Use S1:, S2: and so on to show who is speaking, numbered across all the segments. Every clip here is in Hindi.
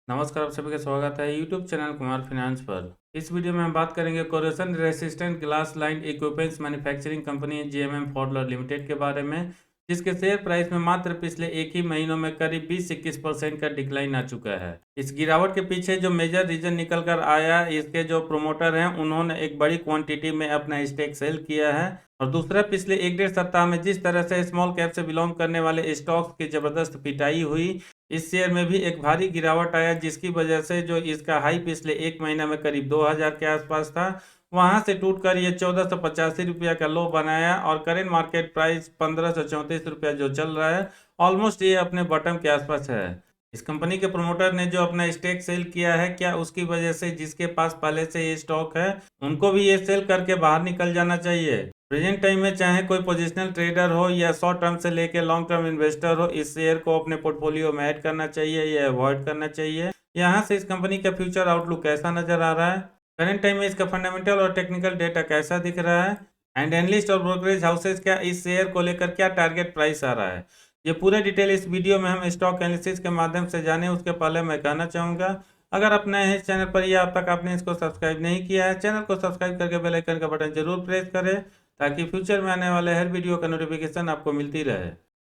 S1: नमस्कार, आप सभी का स्वागत है यूट्यूब चैनल कुमार फाइनेंस पर। इस वीडियो में हम बात करेंगे corrosion resistant glass line equipments manufacturing company GMM Pfaudler limited के बारे में, जिसके शेयर प्राइस में मात्र पिछले एक ही महीनों में करीब 20-21% का डिक्लाइन आ चुका है। इस गिरावट के पीछे जो मेजर रीजन निकल कर आया, इसके जो प्रोमोटर हैं उन्होंने एक बड़ी क्वांटिटी में अपना स्टेक सेल किया है, और दूसरा पिछले एक डेढ़ सप्ताह में जिस तरह से स्मॉल कैप से बिलोंग करने वाले स्टॉक्स की जबरदस्त पिटाई हुई, इस शेयर में भी एक भारी गिरावट आया, जिसकी वजह से जो इसका हाई पिछले एक महीना में करीब 2000 के आसपास था, वहां से टूटकर ये 1485 रुपया का लो बनाया, और करेंट मार्केट प्राइस 1534 रुपया जो चल रहा है, ऑलमोस्ट ये अपने बॉटम के आसपास है। इस कंपनी के प्रमोटर ने जो अपना स्टेक सेल किया है, क्या उसकी वजह से जिसके पास पहले से ये स्टॉक है उनको भी ये सेल करके बाहर निकल जाना चाहिए? प्रेजेंट टाइम में चाहे कोई पोजिशनल ट्रेडर हो या शॉर्ट टर्म से लेके लॉन्ग टर्म इन्वेस्टर हो, इस शेयर को अपने पोर्टफोलियो में ऐड करना चाहिए या अवॉइड करना चाहिए? यहाँ से इस कंपनी का फ्यूचर आउटलुक कैसा नजर आ रहा है? करंट टाइम में इसका फंडामेंटल और टेक्निकल डेटा कैसा दिख रहा है? एंड एनालिस्ट और ब्रोकरेज हाउसेज क्या इस शेयर को लेकर क्या टारगेट प्राइस आ रहा है? ये पूरे डिटेल इस वीडियो में हम स्टॉक एनालिसिस के माध्यम से जाने। उसके पहले मैं कहना चाहूँगा, अगर आप नए हैं इस चैनल पर या अब तक आपने इसको सब्सक्राइब नहीं किया है, चैनल को सब्सक्राइब करके बेल आइकन का बटन जरूर प्रेस करें, ताकि फ्यूचर में आने वाले हर वीडियो का नोटिफिकेशन आपको मिलती रहे।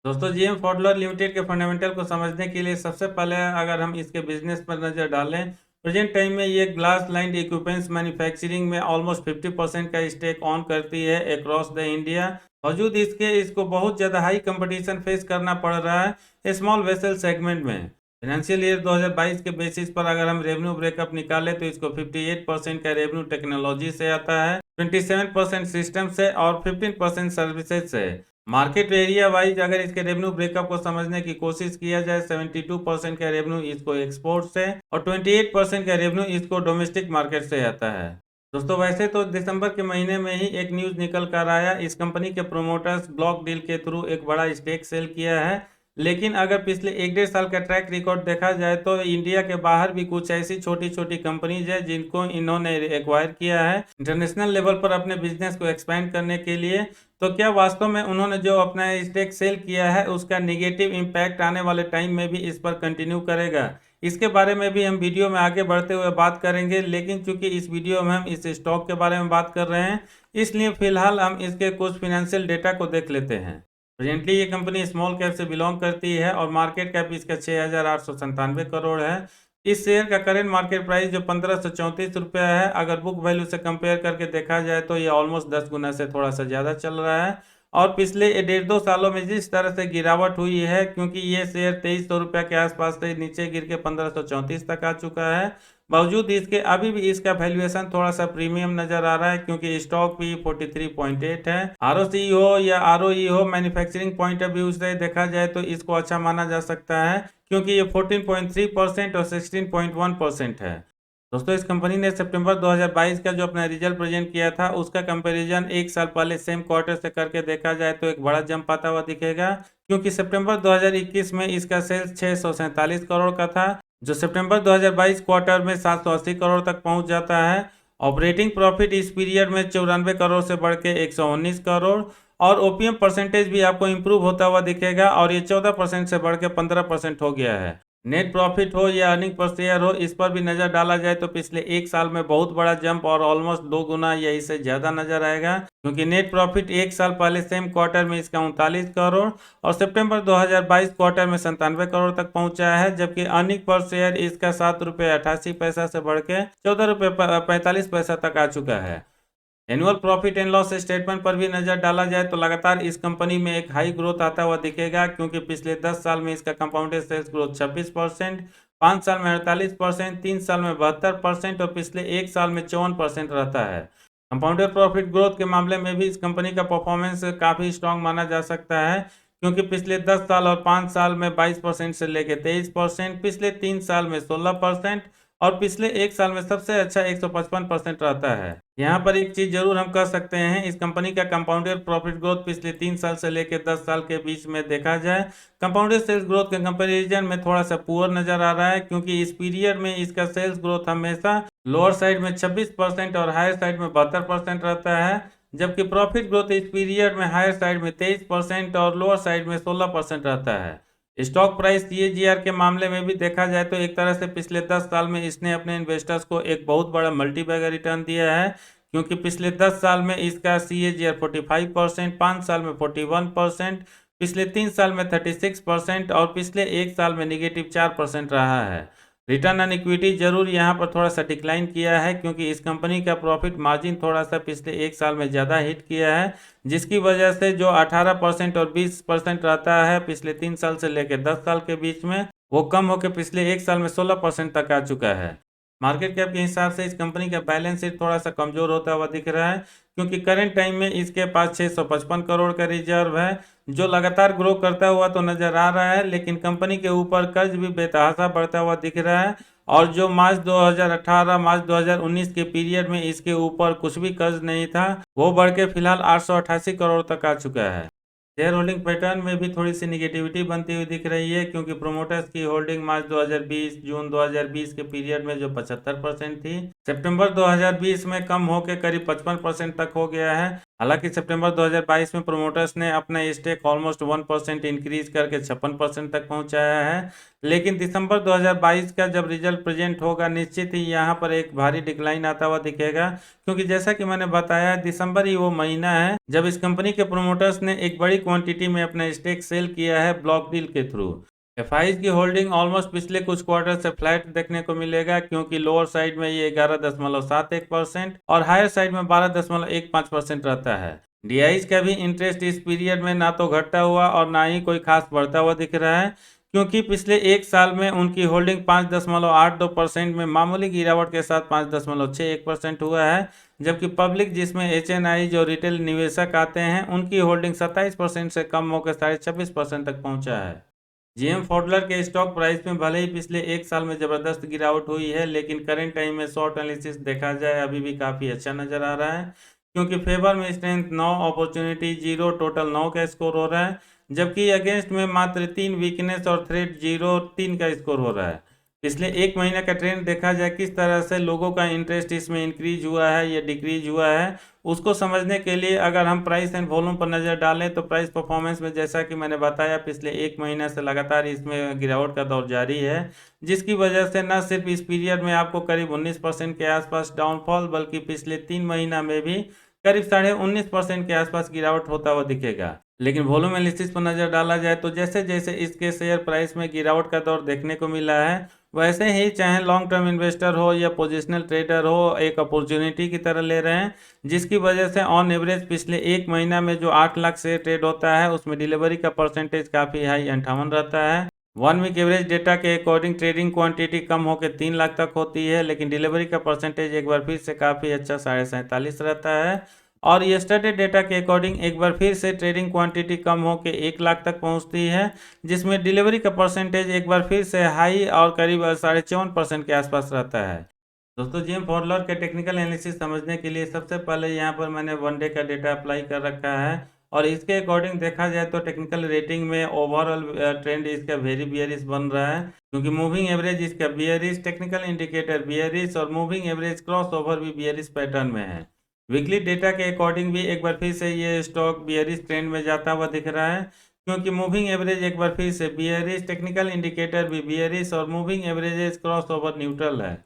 S1: दोस्तों, जीएम फॉडलर लिमिटेड के फंडामेंटल को समझने के लिए सबसे पहले अगर हम इसके बिजनेस पर नज़र डालें, प्रेजेंट टाइम में ये ग्लास लाइन इक्विपमेंट्स मैन्युफैक्चरिंग में ऑलमोस्ट 50% का स्टेक ऑन करती है अक्रॉस द इंडिया। बावजूद इसके इसको बहुत ज़्यादा हाई कंपटीशन फेस करना पड़ रहा है स्मॉल वेसल सेगमेंट में। फाइनेंशियल ईयर 2022 के बेसिस पर अगर हम रेवेन्यू ब्रेकअप निकालें तो इसको 58% का रेवेन्यू टेक्नोलॉजी से आता है, 27% सिस्टम से और 15% सर्विसेज से। मार्केट एरिया वाइज अगर इसके रेवेन्यू ब्रेकअप को समझने की कोशिश किया जाए, 72% का रेवेन्यू इसको एक्सपोर्ट से और 28% का रेवेन्यू इसको डोमेस्टिक मार्केट से आता है। दोस्तों, वैसे तो दिसंबर के महीने में ही एक न्यूज निकल कर आया, इस कंपनी के प्रोमोटर्स ब्लॉक डील के थ्रू एक बड़ा स्टेक सेल किया है। लेकिन अगर पिछले एक डेढ़ साल का ट्रैक रिकॉर्ड देखा जाए तो इंडिया के बाहर भी कुछ ऐसी छोटी छोटी कंपनीज है जिनको इन्होंने एक्वायर किया है इंटरनेशनल लेवल पर अपने बिजनेस को एक्सपेंड करने के लिए। तो क्या वास्तव में उन्होंने जो अपना स्टेक सेल किया है उसका निगेटिव इम्पैक्ट आने वाले टाइम में भी इस पर कंटिन्यू करेगा? इसके बारे में भी हम वीडियो में आगे बढ़ते हुए बात करेंगे, लेकिन चूंकि इस वीडियो में हम इस स्टॉक के बारे में बात कर रहे हैं, इसलिए फिलहाल हम इसके कुछ फिनेंशियल डेटा को देख लेते हैं। प्रेजेंटली ये कंपनी स्मॉल कैप से बिलोंग करती है और मार्केट कैप इसका 6,897 करोड़ है। इस शेयर का करेंट मार्केट प्राइस जो 1534 रुपया है, अगर बुक वैल्यू से कंपेयर करके देखा जाए तो ये ऑलमोस्ट 10 गुना से थोड़ा सा ज़्यादा चल रहा है। और पिछले डेढ़ दो सालों में जिस तरह से गिरावट हुई है, क्योंकि ये शेयर 2300 रुपया के आसपास से नीचे गिर के 1534 तक आ चुका है, बावजूद इसके अभी भी इसका वैल्यूएशन थोड़ा सा प्रीमियम नजर आ रहा है, क्योंकि स्टॉक भी 43.8 है। आरओसी हो या आरओई हो, मैन्युफैक्चरिंग पॉइंट ऑफ व्यू से देखा जाए तो इसको अच्छा माना जा सकता है, क्योंकि ये 14.3% और 16.1% है। दोस्तों, इस कंपनी ने सितंबर 2022 का जो अपना रिजल्ट प्रेजेंट किया था, उसका कंपैरिजन एक साल पहले सेम क्वार्टर से करके देखा जाए तो एक बड़ा जंप आता हुआ दिखेगा, क्योंकि सितंबर 2021 में इसका सेल्स 647 करोड़ का था, जो सितंबर 2022 क्वार्टर में 780 करोड़ तक पहुंच जाता है। ऑपरेटिंग प्रॉफिट इस पीरियड में 94 करोड़ से बढ़ के 119 करोड़, और ओपीएम परसेंटेज भी आपको इंप्रूव होता हुआ दिखेगा, और ये 14% से बढ़ के 15% हो गया है। नेट प्रॉफिट हो या अर्निंग पर शेयर हो, इस पर भी नज़र डाला जाए तो पिछले एक साल में बहुत बड़ा जंप और ऑलमोस्ट 2 गुना या इससे ज़्यादा नजर आएगा, क्योंकि नेट प्रॉफिट एक साल पहले सेम क्वार्टर में इसका 39 करोड़ और सितंबर 2022 क्वार्टर में 97 करोड़ तक पहुंचा है, जबकि अर्निंग पर शेयर इसका 7 रुपये 88 पैसा से बढ़ के 14 रुपये 45 पैसा तक आ चुका है। Annual profit and loss statement पर भी नजर डाला जाए तो लगातार इस कंपनी में एक हाई ग्रोथ आता हुआ दिखेगा, क्योंकि पिछले 10 साल में इसका कंपाउंडेड सेल्स ग्रोथ 26%, 5 साल में 48%, 3 साल में 72% और पिछले एक साल में 54% रहता है। कंपाउंडेड प्रॉफिट ग्रोथ के मामले में भी इस कंपनी का परफॉर्मेंस काफ़ी स्ट्रांग माना जा सकता है, क्योंकि पिछले 10 साल और 5 साल में 22% से लेकर 23%, पिछले 3 साल में 16% और पिछले एक साल में सबसे अच्छा 155% रहता है। यहाँ पर एक चीज जरूर हम कह सकते हैं, इस कंपनी का कंपाउंडेड प्रॉफिट ग्रोथ पिछले 3 साल से लेकर 10 साल के बीच में देखा जाए, कंपाउंडेड सेल्स ग्रोथ के कंपैरिजन में थोड़ा सा पुअर नजर आ रहा है, क्योंकि इस पीरियड में इसका सेल्स ग्रोथ हमेशा लोअर साइड में 26% और हायर साइड में 72% रहता है, जबकि प्रॉफिट ग्रोथ इस पीरियड में हायर साइड में 23% और लोअर साइड में 16% रहता है। स्टॉक प्राइस सीएजीआर के मामले में भी देखा जाए तो एक तरह से पिछले 10 साल में इसने अपने इन्वेस्टर्स को एक बहुत बड़ा मल्टीबैगर रिटर्न दिया है, क्योंकि पिछले 10 साल में इसका सीएजीआर 45%, 5 साल में 41%, पिछले 3 साल में 36% और पिछले 1 साल में -4% रहा है। रिटर्न ऑन इक्विटी जरूर यहाँ पर थोड़ा सा डिक्लाइन किया है, क्योंकि इस कंपनी का प्रॉफिट मार्जिन थोड़ा सा पिछले 1 साल में ज़्यादा हिट किया है, जिसकी वजह से जो 18% और 20% रहता है पिछले 3 साल से लेकर 10 साल के बीच में, वो कम होकर पिछले 1 साल में 16% तक आ चुका है। मार्केट कैप के हिसाब से इस कंपनी का बैलेंस शीट थोड़ा सा कमजोर होता हुआ दिख रहा है, क्योंकि करंट टाइम में इसके पास 655 करोड़ का रिजर्व है, जो लगातार ग्रो करता हुआ तो नजर आ रहा है, लेकिन कंपनी के ऊपर कर्ज भी बेतहाशा बढ़ता हुआ दिख रहा है। और जो मार्च 2018 मार्च 2019 के पीरियड में इसके ऊपर कुछ भी कर्ज नहीं था, वो बढ़ के फिलहाल 888 करोड़ तक आ चुका है। शेयर होल्डिंग पैटर्न में भी थोड़ी सी निगेटिविटी बनती हुई दिख रही है, क्योंकि प्रोमोटर्स की होल्डिंग मार्च 2020 जून 2020 के पीरियड में जो 75% थी, सितंबर 2020 में कम होकर करीब 55% तक हो गया है। हालांकि सितंबर 2022 में प्रोमोटर्स ने अपना स्टेक ऑलमोस्ट 1% इंक्रीज करके 56% तक पहुंचाया है, लेकिन दिसंबर 2022 का जब रिजल्ट प्रेजेंट होगा, निश्चित ही यहाँ पर एक भारी डिक्लाइन आता हुआ दिखेगा, क्योंकि जैसा कि मैंने बताया, दिसंबर ही वो महीना है जब इस कंपनी के प्रोमोटर्स ने एक बड़ी क्वांटिटी में अपना स्टेक सेल किया है ब्लॉक डील के थ्रू। एफआईज की होल्डिंग ऑलमोस्ट पिछले कुछ क्वार्टर से फ्लैट देखने को मिलेगा, क्योंकि लोअर साइड में ये 11.71% और हायर साइड में 12.15% रहता है। डीआईज का भी इंटरेस्ट इस पीरियड में ना तो घटता हुआ और ना ही कोई खास बढ़ता हुआ दिख रहा है, क्योंकि पिछले 1 साल में उनकी होल्डिंग 5.82% में मामूली गिरावट के साथ 5.61% हुआ है, जबकि पब्लिक जिसमें एचएनआई जो रिटेल निवेशक आते हैं, उनकी होल्डिंग 27% से कम होकर 26.5% तक पहुंचा है। जीएम फॉडलर के स्टॉक प्राइस में भले ही पिछले 1 साल में जबरदस्त गिरावट हुई है, लेकिन करंट टाइम में शॉर्ट एनालिसिस देखा जाए अभी भी काफ़ी अच्छा नजर आ रहा है, क्योंकि फेवर में स्ट्रेंथ 9, अपॉर्चुनिटी 0, टोटल 9 का स्कोर हो रहा है, जबकि अगेंस्ट में मात्र 3 वीकनेस और थ्रेट 0, 3 का स्कोर हो रहा है। पिछले 1 महीने का ट्रेंड देखा जाए किस तरह से लोगों का इंटरेस्ट इसमें इंक्रीज हुआ है या डिक्रीज हुआ है, उसको समझने के लिए अगर हम प्राइस एंड वॉल्यूम पर नज़र डालें, तो प्राइस परफॉर्मेंस में जैसा कि मैंने बताया, पिछले 1 महीने से लगातार इसमें गिरावट का दौर जारी है, जिसकी वजह से न सिर्फ इस पीरियड में आपको करीब 19% के आसपास डाउनफॉल, बल्कि पिछले 3 महीना में भी करीब 19.5% के आसपास गिरावट होता हुआ दिखेगा। लेकिन वॉल्यूम एनालिसिस पर नज़र डाला जाए तो जैसे जैसे इसके शेयर प्राइस में गिरावट का दौर देखने को मिला है, वैसे ही चाहे लॉन्ग टर्म इन्वेस्टर हो या पोजिशनल ट्रेडर हो, एक अपॉर्चुनिटी की तरह ले रहे हैं, जिसकी वजह से ऑन एवरेज पिछले 1 महीना में जो 8 लाख शेयर ट्रेड होता है, उसमें डिलीवरी का परसेंटेज काफ़ी हाई 58 रहता है। 1 वीक एवरेज डेटा के अकॉर्डिंग ट्रेडिंग क्वांटिटी कम होकर 3 लाख तक होती है, लेकिन डिलीवरी का परसेंटेज एक बार फिर से काफ़ी अच्छा 47.5 रहता है। और यस्टरडे डेटा के अकॉर्डिंग एक बार फिर से ट्रेडिंग क्वांटिटी कम होकर 1 लाख तक पहुंचती है, जिसमें डिलीवरी का परसेंटेज एक बार फिर से हाई और करीब 54.5% के आसपास रहता है। दोस्तों, जीएम फॉडलर के टेक्निकल एनालिसिस समझने के लिए सबसे पहले यहाँ पर मैंने 1 डे का डेटा अप्लाई कर रखा है, और इसके अकॉर्डिंग देखा जाए तो टेक्निकल रेटिंग में ओवरऑल ट्रेंड इसका वेरी बियरिश बन रहा है, क्योंकि मूविंग एवरेज इसका बियरिश, टेक्निकल इंडिकेटर बियरिश और मूविंग एवरेज क्रॉस ओवर भी बियरिश पैटर्न में है। वीकली डेटा के अकॉर्डिंग भी एक बार फिर से ये स्टॉक बियरिश ट्रेंड में जाता हुआ दिख रहा है, क्योंकि मूविंग एवरेज एक बार फिर से बियरिश, टेक्निकल इंडिकेटर भी बियरिश और moving averages cross over neutral है।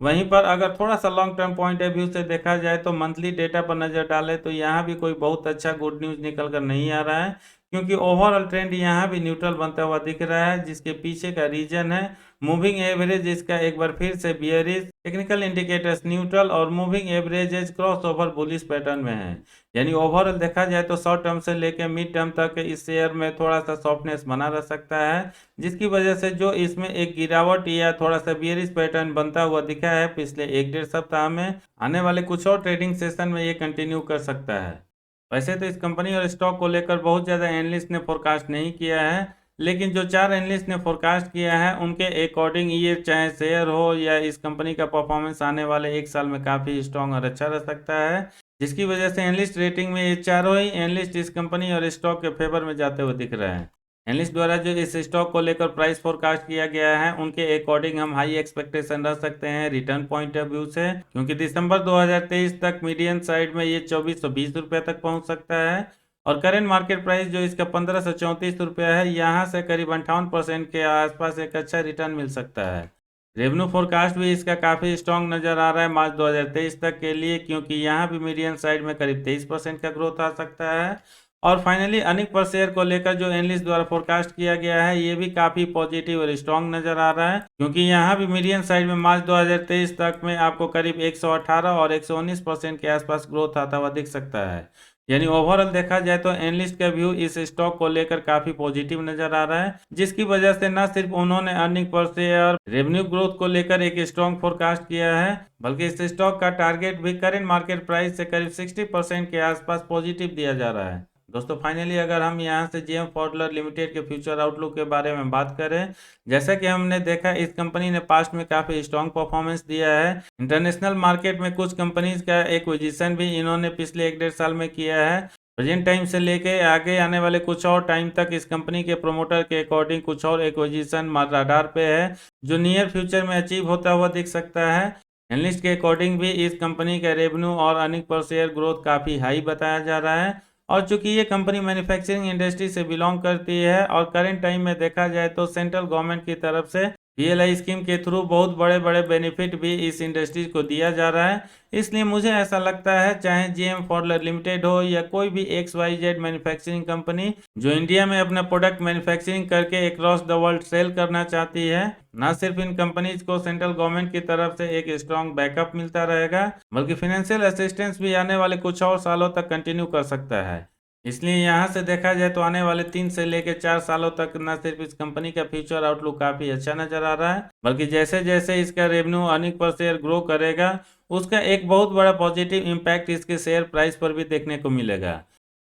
S1: वहीं पर अगर थोड़ा सा long term point of view से देखा जाए तो मंथली डेटा पर नज़र डालें तो यहाँ भी कोई बहुत अच्छा गुड न्यूज़ निकल कर नहीं आ रहा है, क्योंकि ओवरऑल ट्रेंड यहाँ भी न्यूट्रल बनता हुआ दिख रहा है, जिसके पीछे का रीजन है मूविंग एवरेज इसका एक बार फिर से बियरिश, टेक्निकल इंडिकेटर्स न्यूट्रल और moving averages cross over bullish pattern में है। यानी ओवरऑल देखा जाए तो शॉर्ट टर्म से लेकर मिड टर्म तक इस शेयर में थोड़ा सा सॉफ्टनेस बना रह सकता है, जिसकी वजह से जो इसमें एक गिरावट या थोड़ा सा बियरिश पैटर्न बनता हुआ दिखा है पिछले 1-1.5 सप्ताह में, आने वाले कुछ और ट्रेडिंग सेशन में ये कंटिन्यू कर सकता है। वैसे तो इस कंपनी और स्टॉक को लेकर बहुत ज़्यादा एनालिस्ट ने फोरकास्ट नहीं किया है, लेकिन जो 4 एनालिस्ट ने फोरकास्ट किया है उनके अकॉर्डिंग ये चाहे शेयर हो या इस कंपनी का परफॉर्मेंस आने वाले 1 साल में काफ़ी स्ट्रॉन्ग और अच्छा रह सकता है, जिसकी वजह से एनालिस्ट रेटिंग में ये चारों ही एनालिस्ट इस कंपनी और स्टॉक के फेवर में जाते हुए दिख रहे हैं। एनालिस्ट द्वारा जो इस स्टॉक को लेकर प्राइस फोरकास्ट किया गया है, उनके अकॉर्डिंग हम हाई एक्सपेक्टेशन रख सकते हैं रिटर्न पॉइंट ऑफ व्यू से, क्योंकि दिसंबर 2023 तक मीडियन साइड में ये 2420 रुपये तक पहुंच सकता है। और करेंट मार्केट प्राइस जो इसका 1534 है, यहाँ से करीब 58% के आसपास एक अच्छा रिटर्न मिल सकता है। रेवेन्यू फोरकास्ट भी इसका काफ़ी स्ट्रॉन्ग नज़र आ रहा है मार्च 2023 तक के लिए, क्योंकि यहाँ भी मीडियन साइड में करीब 23% का ग्रोथ आ सकता है। और फाइनली अर्निंग पर शेयर को लेकर जो एनालिस्ट द्वारा फोरकास्ट किया गया है, ये भी काफ़ी पॉजिटिव और स्ट्रॉन्ग नज़र आ रहा है, क्योंकि यहाँ भी मीडियन साइड में मार्च 2023 तक में आपको करीब 118 और 119% के आसपास ग्रोथ आता हुआ दिख सकता है। यानी ओवरऑल देखा जाए तो एनालिस्ट का व्यू इस स्टॉक को लेकर काफी पॉजिटिव नजर आ रहा है, जिसकी वजह से न सिर्फ उन्होंने earning per share revenue growth को लेकर एक स्ट्रॉन्ग फोरकास्ट किया है, बल्कि इस स्टॉक का टारगेट भी करेंट मार्केट प्राइस से करीब 60% के आसपास पॉजिटिव दिया जा रहा है। दोस्तों फाइनली अगर हम यहाँ से जेएम फॉडलर लिमिटेड के फ्यूचर आउटलुक के बारे में बात करें, जैसा कि हमने देखा इस कंपनी ने पास्ट में काफ़ी स्ट्रॉन्ग परफॉर्मेंस दिया है। इंटरनेशनल मार्केट में कुछ कंपनीज का एक्विजिशन भी इन्होंने पिछले 1-1.5 साल में किया है। प्रेजेंट टाइम से लेके आगे आने वाले कुछ और टाइम तक इस कंपनी के प्रोमोटर के अकॉर्डिंग कुछ और एक्विजिशन राडार पे है, जो नियर फ्यूचर में अचीव होता हुआ दिख सकता है। एनालिस्ट के अकॉर्डिंग भी इस कंपनी का रेवेन्यू और अर्निंग पर शेयर ग्रोथ काफ़ी हाई बताया जा रहा है। और चूंकि ये कंपनी मैन्युफैक्चरिंग इंडस्ट्री से बिलोंग करती है और करंट टाइम में देखा जाए तो सेंट्रल गवर्नमेंट की तरफ से पीएलआई स्कीम के थ्रू बहुत बड़े बड़े बेनिफिट भी इस इंडस्ट्री को दिया जा रहा है। इसलिए मुझे ऐसा लगता है चाहे जेएम फॉडलर लिमिटेड हो या कोई भी XYZ मैन्युफैक्चरिंग कंपनी जो इंडिया में अपना प्रोडक्ट मैन्युफैक्चरिंग करके अक्रॉस द वर्ल्ड सेल करना चाहती है, न सिर्फ इन कंपनीज को सेंट्रल गवर्नमेंट की तरफ से एक स्ट्रॉन्ग बैकअप मिलता रहेगा, बल्कि फाइनेंशियल असिस्टेंस भी आने वाले कुछ और सालों तक कंटिन्यू कर सकता है। इसलिए यहाँ से देखा जाए तो आने वाले 3 से लेकर 4 सालों तक न सिर्फ इस कंपनी का फ्यूचर आउटलुक काफी अच्छा नजर आ रहा है, बल्कि जैसे जैसे इसका revenue earning per share grow करेगा, उसका एक बहुत बड़ा पॉजिटिव इम्पैक्ट इसके शेयर प्राइस पर भी देखने को मिलेगा।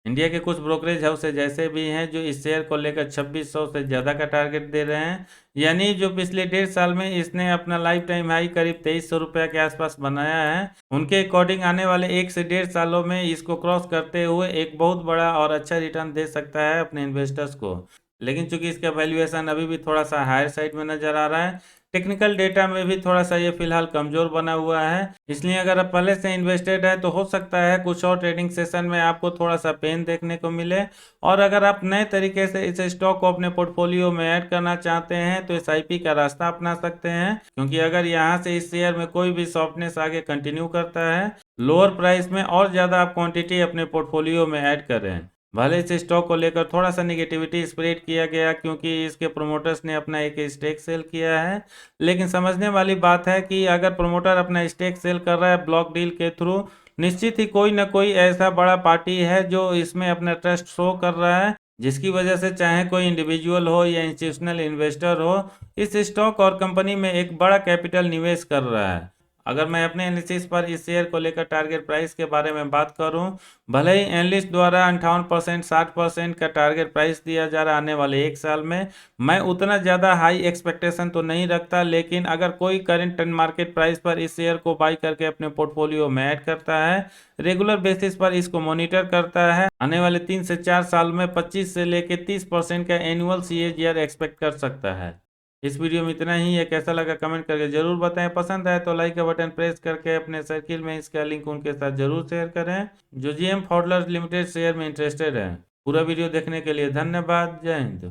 S1: इंडिया के कुछ ब्रोकरेज हाउस जैसे भी हैं जो इस शेयर को लेकर 2600 से ज़्यादा का टारगेट दे रहे हैं, यानी जो पिछले 1.5 साल में इसने अपना लाइफ टाइम हाई करीब 2300 रुपये के आसपास बनाया है, उनके अकॉर्डिंग आने वाले 1 से 1.5 सालों में इसको क्रॉस करते हुए एक बहुत बड़ा और अच्छा रिटर्न दे सकता है अपने इन्वेस्टर्स को। लेकिन चूंकि इसका वैल्यूएशन अभी भी थोड़ा सा हायर साइड में नजर आ रहा है, टेक्निकल डेटा में भी थोड़ा सा ये फिलहाल कमजोर बना हुआ है, इसलिए अगर आप पहले से इन्वेस्टेड है तो हो सकता है कुछ और ट्रेडिंग सेशन में आपको थोड़ा सा पेन देखने को मिले। और अगर आप नए तरीके से इस स्टॉक को अपने पोर्टफोलियो में ऐड करना चाहते हैं तो SIP का रास्ता अपना सकते हैं, क्योंकि अगर यहाँ से इस शेयर में कोई भी सॉफ्टनेस आगे कंटिन्यू करता है लोअर प्राइस में और ज़्यादा आप क्वांटिटी अपने पोर्टफोलियो में ऐड करें। भले इस स्टॉक को लेकर थोड़ा सा निगेटिविटी स्प्रेड किया गया क्योंकि इसके प्रोमोटर्स ने अपना एक स्टेक सेल किया है, लेकिन समझने वाली बात है कि अगर प्रोमोटर अपना स्टेक सेल कर रहा है ब्लॉक डील के थ्रू, निश्चित ही कोई ना कोई ऐसा बड़ा पार्टी है जो इसमें अपना ट्रस्ट शो कर रहा है, जिसकी वजह से चाहे कोई इंडिविजुअल हो या इंस्टीट्यूशनल इन्वेस्टर हो, इस स्टॉक और कंपनी में एक बड़ा कैपिटल निवेश कर रहा है। अगर मैं अपने एनालिसिस पर इस शेयर को लेकर टारगेट प्राइस के बारे में बात करूं, भले ही एनालिस्ट द्वारा 58% 60% का टारगेट प्राइस दिया जा रहा आने वाले 1 साल में, मैं उतना ज़्यादा हाई एक्सपेक्टेशन तो नहीं रखता, लेकिन अगर कोई करंट मार्केट प्राइस पर इस शेयर को बाई करके अपने पोर्टफोलियो में ऐड करता है, रेगुलर बेसिस पर इसको मॉनिटर करता है, आने वाले 3 से 4 साल में 25 से लेकर 30% का एनुअल CAGR एक्सपेक्ट कर सकता है। इस वीडियो में इतना ही है, कैसा लगा कमेंट करके जरूर बताएं, पसंद आए तो लाइक का बटन प्रेस करके अपने सर्किल में इसका लिंक उनके साथ जरूर शेयर करें जो जेएम फॉडलर लिमिटेड शेयर में इंटरेस्टेड है। पूरा वीडियो देखने के लिए धन्यवाद। जय हिंद।